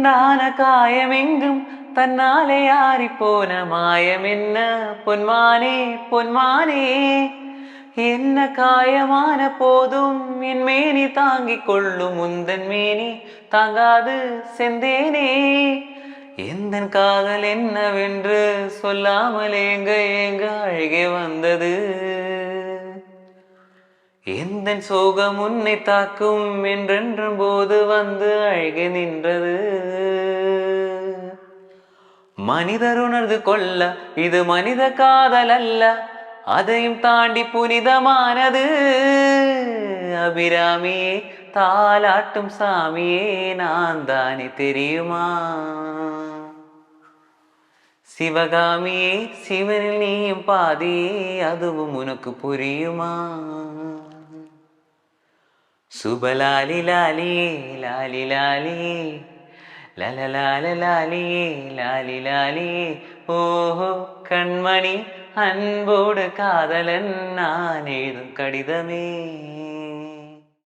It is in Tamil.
உண்டான காயமெங்கும் தன்னாலே ஆறிப்போன மாயம் என்ன பொன்மானே பொன்மானே. என்ன காயமான போதும் என் மேனி தாங்கிக் கொள்ளும் உந்தன் மேனி தாங்காது செந்தேனே. எந்தன் காதல் என்னவென்று சொல்லாமல் ஏங்க ஏங்க அழகே வந்தது. எந்தன் சோகம் உன்னை தாக்கும் என்றென்றும் போது வந்து அழகே நின்றது. மனிதர் உணர்ந்து கொள்ள இது மனித காதல் அல்ல, அதையும் தாண்டி புனிதமானது. அபிராமியே தாலாட்டும் சாமியே நான் தானே தெரியுமா. சிவகாமியே சிவனில் நீயும் பாதியே அதுவும் உனக்கு புரியுமா. சுபலாலி லாலியே லாலி லாலியே லலலால லாலியே லாலி லாலியே. ஓஹோ கண்மணி அன்போடு காதலன் நான் எழுதும் கடிதமே.